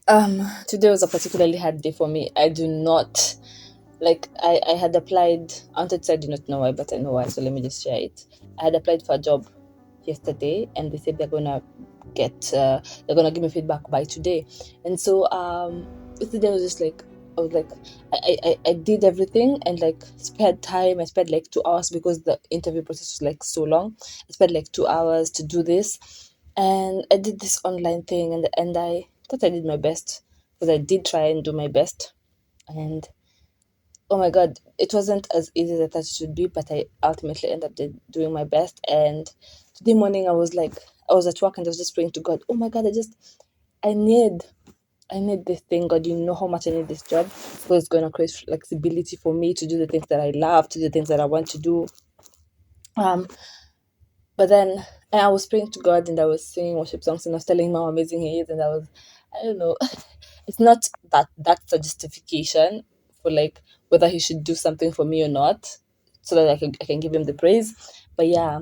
Today was a particularly hard day for me. I do not like I had applied. I wanted to say I do not know why, but I know why, so let me just share it. I had applied for a job yesterday and they said they're gonna give me feedback by today. And so yesterday was just like I was like I did everything and like spared time. I spent like 2 hours because the interview process was like so long. I spent like 2 hours to do this, and I did this online thing, and I thought I did my best because I did try and do my best. And oh my god, it wasn't as easy as I thought it should be, but I ultimately ended up doing my best. And today morning, I was at work and I was just praying to God. Oh my god, I need, I need this thing. God, you know how much I need this job because it's going to create flexibility for me to do the things that I love, to do the things that I want to do. Um, but then and I was praying to God and I was singing worship songs and I was telling him how amazing he is. And I don't know, it's not that that's a justification for like whether he should do something for me or not, so that I can give him the praise. But yeah,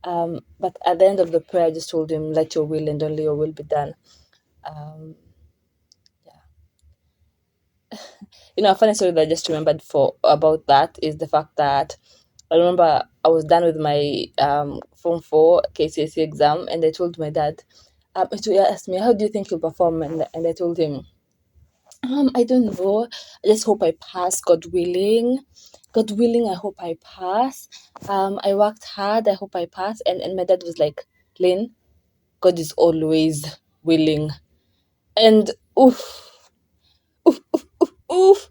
but at the end of the prayer, I just told him, "Let your will and only your will be done." Um, a funny story that I just remembered for about that is the fact that I remember I was done with my Form 4 KCSE exam, and I told my dad, he asked me, "How do you think you'll perform?" And I told him, I don't know. I just hope I pass, God willing. God willing, I hope I pass. I worked hard. I hope I pass. And my dad was like, Lynn, God is always willing. And oof, oof.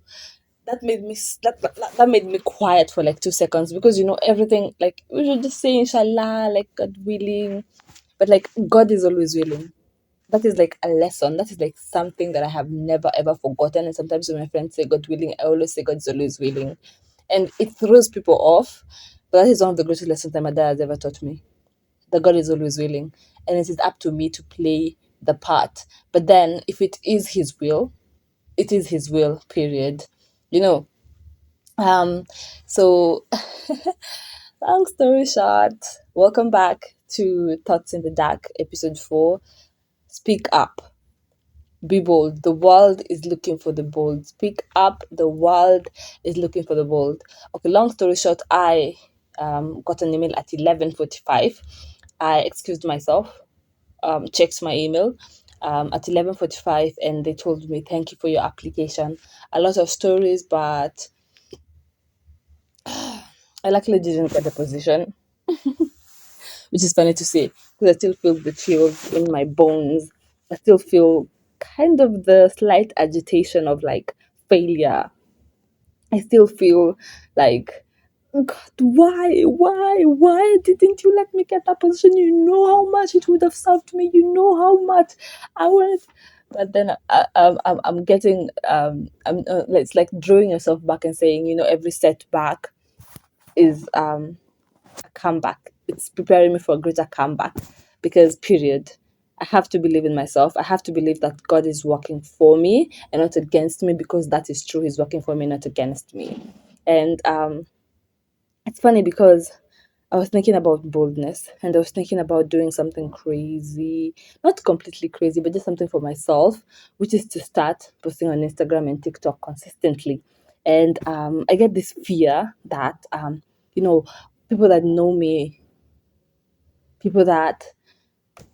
That made me that made me quiet for like 2 seconds because everything like we should just say inshallah, like God willing, but like God is always willing. That is like a lesson. That is like something that I have never ever forgotten. And sometimes when my friends say God willing, I always say God is always willing. And it throws people off. But that is one of the greatest lessons that my dad has ever taught me. That God is always willing. And it is up to me to play the part. But then if it is his will, it is his will, period. You know. Um so long story short, welcome back to Thoughts in the Dark, episode 4. Speak up. Be bold. The world is looking for the bold. Speak up. The world is looking for the bold. Okay, long story short, I got an email at 11:45. I excused myself, checked my email at 11:45, and they told me, "Thank you for your application." A lot of stories, but I luckily didn't get the position, which is funny to say because I still feel the chills in my bones. I still feel kind of the slight agitation of like failure. I still feel like, God, why didn't you let me get that position? You know how much it would have served me. You know how much I wanted. But then I'm getting it's like drawing yourself back and saying, every setback is a comeback. It's preparing me for a greater comeback because, period. I have to believe in myself. I have to believe that God is working for me and not against me because that is true. He's working for me, not against me. And it's funny because I was thinking about boldness and I was thinking about doing something crazy, not completely crazy, but just something for myself, which is to start posting on Instagram and TikTok consistently. And I get this fear that, you know, people that know me, people that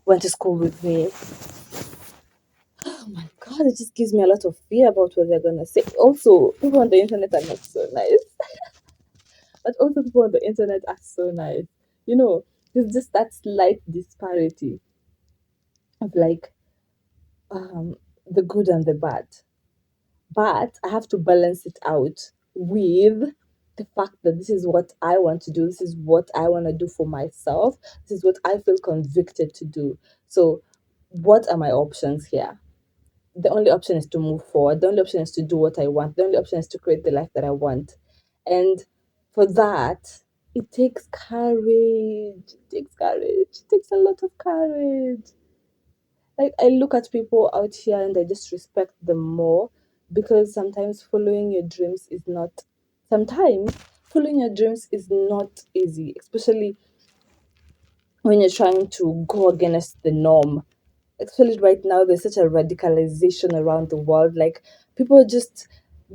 went to school with me, oh my God, it just gives me a lot of fear about what they're going to say. Also, people on the internet are not so nice. But also people on the internet are so nice. You know, there's just that slight disparity of like the good and the bad. But I have to balance it out with the fact that this is what I want to do. This is what I want to do for myself. This is what I feel convicted to do. So, what are my options here? The only option is to move forward. The only option is to do what I want. The only option is to create the life that I want. And for that, it takes courage. It takes courage. It takes a lot of courage. Like I look at people out here and I just respect them more because sometimes following your dreams is not easy, especially when you're trying to go against the norm. especially right now, there's such a radicalization around the world. Like, people are just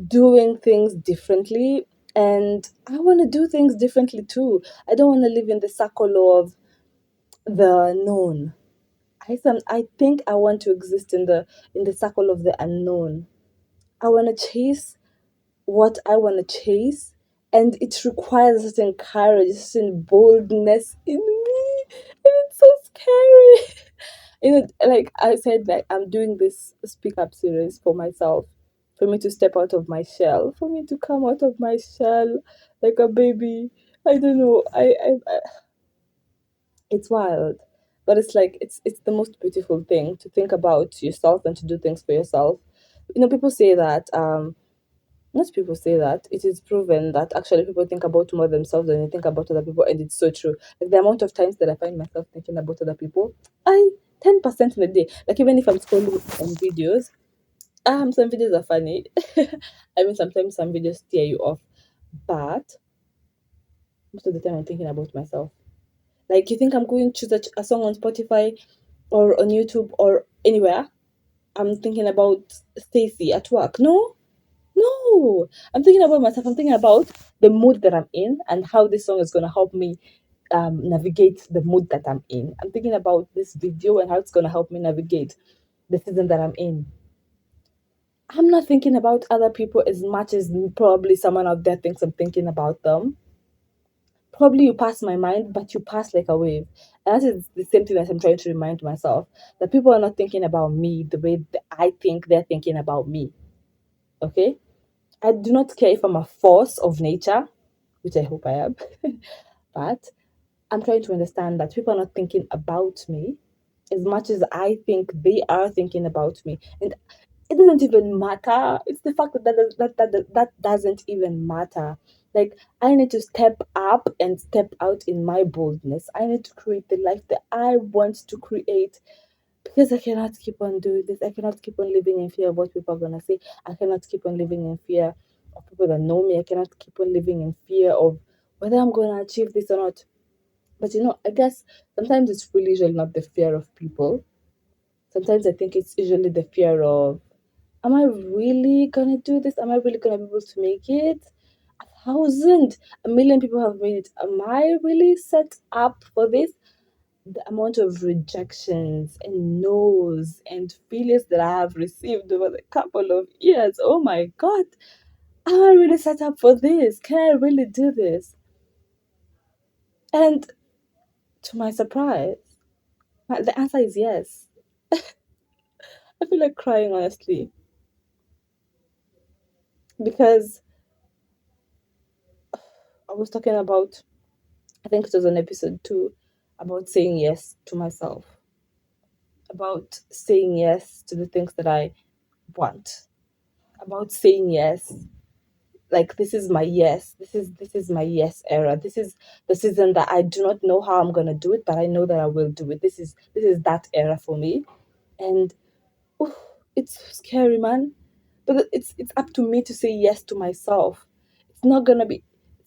doing things differently, and I want to do things differently too. I don't want to live in the circle of the known. I think I want to exist in the circle of the unknown. I want to chase what I want to chase, and it requires a certain courage, a certain boldness in me, and it's so scary. Like I said, like I'm doing this speak up series for myself, for me to step out of my shell, for me to come out of my shell like a baby. I don't know. It's wild, but it's like it's the most beautiful thing to think about yourself and to do things for yourself. People say that most people say that it is proven that actually people think about more themselves than they think about other people, and it's so true. Like the amount of times that I find myself thinking about other people, I 10% in a day. Like even if I'm scrolling on videos, some videos are funny. I mean, sometimes some videos steer you off, but most of the time I'm thinking about myself. Like you think I'm going to choose a song on Spotify or on YouTube or anywhere? I'm thinking about Stacy at work. No, no, I'm thinking about myself. I'm thinking about the mood that I'm in and how this song is going to help me navigate the mood that I'm in. I'm thinking about this video and how it's going to help me navigate the season that I'm in. I'm not thinking about other people as much as probably someone out there thinks I'm thinking about them. Probably you pass my mind, but you pass like a wave. And that is the same thing that I'm trying to remind myself, that people are not thinking about me the way that I think they're thinking about me. Okay? I do not care if I'm a force of nature, which I hope I am, but I'm trying to understand that people are not thinking about me as much as I think they are thinking about me. And it doesn't even matter. It's the fact that that doesn't even matter. Like, I need to step up and step out in my boldness. I need to create the life that I want to create, because I cannot keep on doing this. I cannot keep on living in fear of what people are gonna say. I cannot keep on living in fear of people that know me. I cannot keep on living in fear of whether I'm gonna achieve this or not. But I guess sometimes it's really usually not the fear of people. Sometimes I think it's usually the fear of, am I really gonna do this? Am I really gonna be able to make it? A million people have made it. Am I really set up for this? The amount of rejections and no's and failures that I have received over the couple of years. Oh my God, am I really set up for this? Can I really do this? And to my surprise, the answer is yes. I feel like crying, honestly, because I was talking about, I think it was on episode 2, about saying yes to myself, about saying yes to the things that I want, about saying yes. Like, this is my yes. This is my yes era. This is the season that I do not know how I'm gonna do it, but I know that I will do it. This is that era for me, and oof, it's scary, man. But it's up to me to say yes to myself. It's not gonna be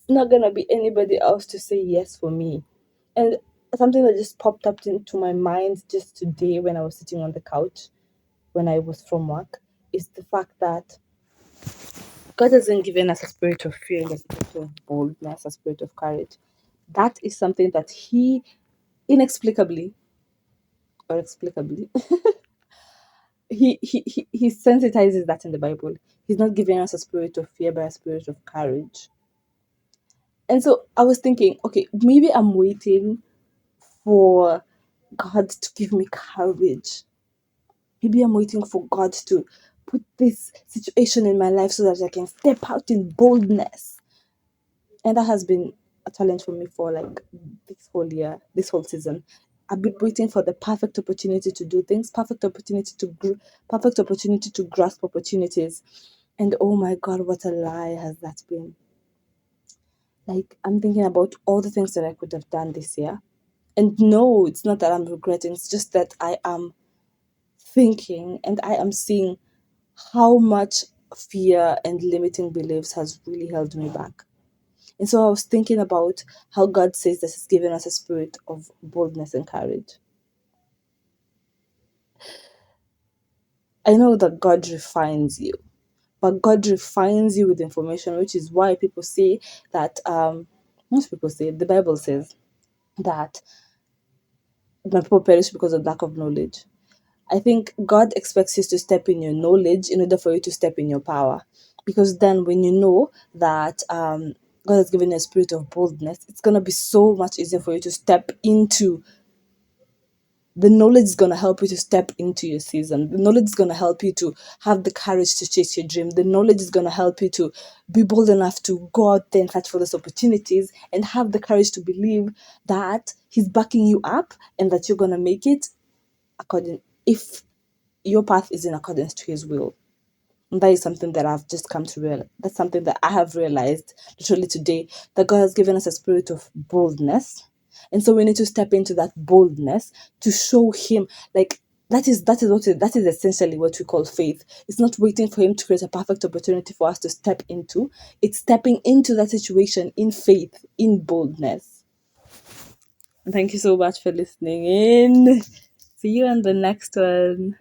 it's not gonna be anybody else to say yes for me. And something that just popped up into my mind just today when I was sitting on the couch when I was from work is the fact that God hasn't given us a spirit of fear and a spirit of boldness, a spirit of courage. That is something that He inexplicably or explicably he sensitizes that in the Bible. He's not giving us a spirit of fear, but a spirit of courage. And so I was thinking, okay, maybe I'm waiting for God to give me courage. Maybe I'm waiting for God to put this situation in my life so that I can step out in boldness. And that has been a challenge for me for like this whole year, this whole season. I've been waiting for the perfect opportunity to do things, perfect opportunity to grasp opportunities. And oh my God, what a lie has that been. Like, I'm thinking about all the things that I could have done this year. And no, it's not that I'm regretting, it's just that I am thinking and I am seeing how much fear and limiting beliefs has really held me back. And so I was thinking about how God says that He's given us a spirit of boldness and courage. I know that God refines you, but God refines you with information, which is why people say that most people say, the Bible says that my people perish because of lack of knowledge. I think God expects you to step in your knowledge in order for you to step in your power. Because then, when you know that God has given you a spirit of boldness, it's going to be so much easier for you to step into the knowledge. Is going to help you to step into your season. The knowledge is going to help you to have the courage to chase your dream. The knowledge is going to help you to be bold enough to go out there and search for those opportunities and have the courage to believe that He's backing you up and that you're going to make it according, if your path is in accordance to His will. And that is something that I've just come to realize. That's something that I have realized literally today, that God has given us a spirit of boldness. And so we need to step into that boldness to show Him, like, that is essentially what we call faith. It's not waiting for Him to create a perfect opportunity for us to step into. It's stepping into that situation in faith, in boldness. And thank you so much for listening in. See you on the next one.